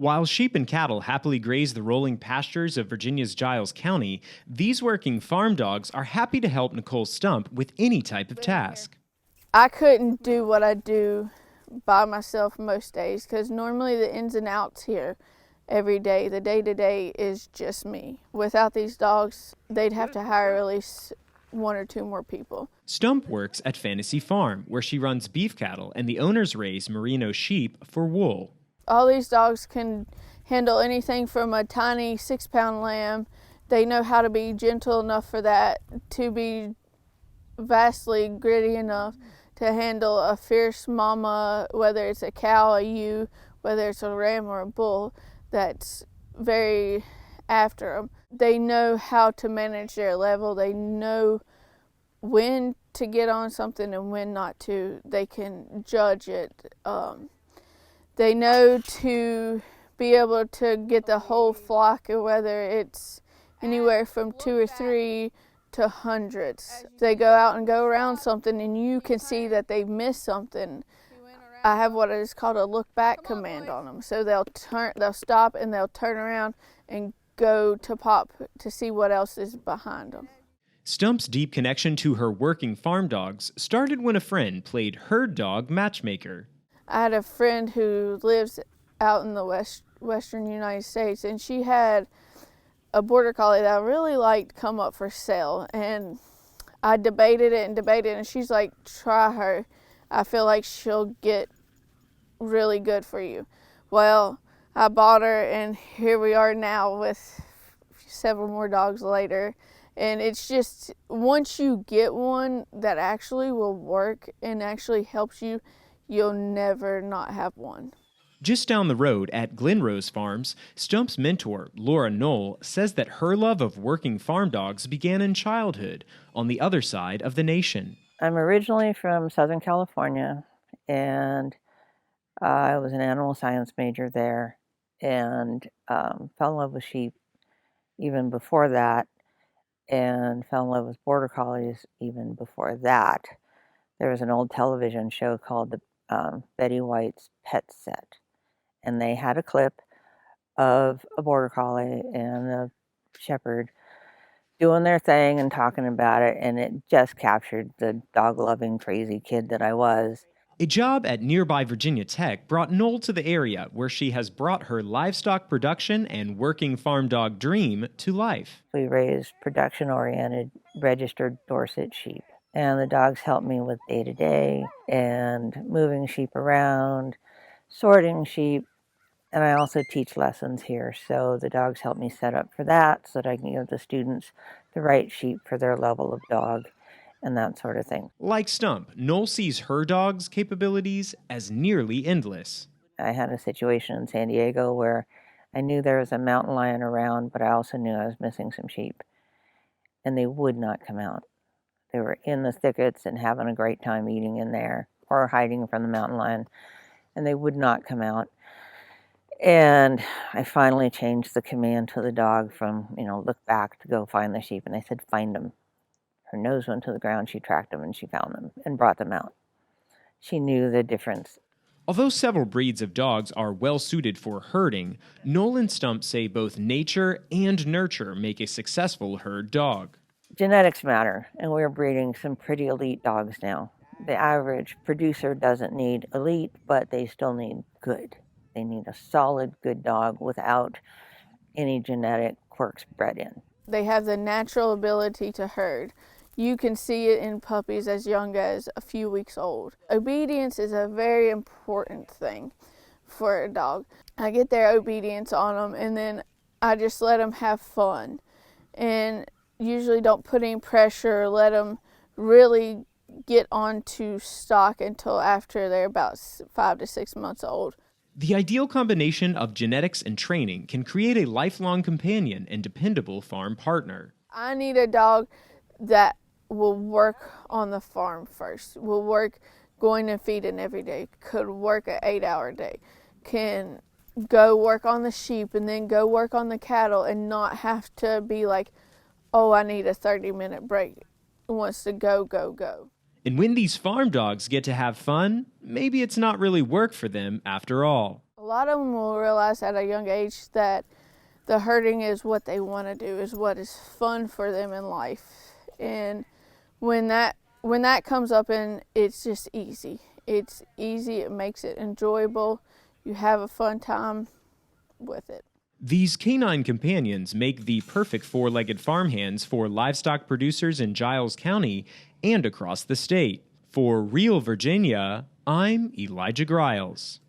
While sheep and cattle happily graze the rolling pastures of Virginia's Giles County, these working farm dogs are happy to help Nicole Stump with any type of task. I couldn't do what I do by myself most days because normally the ins and outs here every day, the day-to-day is just me. Without these dogs, they'd have to hire at least one or two more people. Stump works at Fantasy Farm, where she runs beef cattle and the owners raise merino sheep for wool. All these dogs can handle anything from a tiny 6-pound lamb. They know how to be gentle enough for that, to be vastly gritty enough to handle a fierce mama, whether it's a cow, a ewe, whether it's a ram or a bull that's very after them. They know how to manage their level. They know when to get on something and when not to. They can judge it. They know to be able to get the whole flock, whether it's anywhere from 2 or 3 to hundreds. They go out and go around something and you can see that they've missed something. I have what is called a look back command on them. So they'll stop and they'll turn around and go to pop to see what else is behind them. Stump's deep connection to her working farm dogs started when a friend played herd dog matchmaker. I had a friend who lives out in the western United States, and she had a border collie that I really liked come up for sale. And I debated it, and she's like, try her. I feel like she'll get really good for you. Well, I bought her, and here we are now with several more dogs later. And it's just, once you get one that actually will work and actually helps you, you'll never not have one. Just down the road at Glenrose Farms, Stump's mentor, Laura Knoll, says that her love of working farm dogs began in childhood on the other side of the nation. I'm originally from Southern California, and I was an animal science major there and fell in love with sheep even before that, and fell in love with border collies even before that. There was an old television show called Betty White's Pet Set, and they had a clip of a border collie and a shepherd doing their thing and talking about it, and it just captured the dog-loving, crazy kid that I was. A job at nearby Virginia Tech brought Knoll to the area, where she has brought her livestock production and working farm dog dream to life. We raised production-oriented, registered Dorset sheep, and the dogs help me with day-to-day and moving sheep around, sorting sheep, and I also teach lessons here, so the dogs help me set up for that so that I can give the students the right sheep for their level of dog and that sort of thing. Like Stump, Knoll sees her dog's capabilities as nearly endless. I had a situation in San Diego where I knew there was a mountain lion around, but I also knew I was missing some sheep, and they would not come out. They were in the thickets and having a great time eating in there or hiding from the mountain lion, and they would not come out. And I finally changed the command to the dog from, look back to go find the sheep. And I said, find them. Her nose went to the ground. She tracked them and she found them and brought them out. She knew the difference. Although several breeds of dogs are well suited for herding, Knoll and Stump say both nature and nurture make a successful herd dog. Genetics matter, and we're breeding some pretty elite dogs now. The average producer doesn't need elite, but they still need good. They need a solid, good dog without any genetic quirks bred in. They have the natural ability to herd. You can see it in puppies as young as a few weeks old. Obedience is a very important thing for a dog. I get their obedience on them, and then I just let them have fun. And usually don't put any pressure, let them really get onto stock until after they're about 5 to 6 months old. The ideal combination of genetics and training can create a lifelong companion and dependable farm partner. I need a dog that will work on the farm first, will work going and feeding every day, could work an 8-hour day, can go work on the sheep and then go work on the cattle and not have to be like, oh, I need a 30-minute break. Wants to go, go, go. And when these farm dogs get to have fun, maybe it's not really work for them after all. A lot of them will realize at a young age that the herding is what they want to do, is what is fun for them in life. And when that comes up, and it's just easy. It's easy, it makes it enjoyable. You have a fun time with it. These canine companions make the perfect four-legged farmhands for livestock producers in Giles County and across the state. For Real Virginia, I'm Elijah Griles.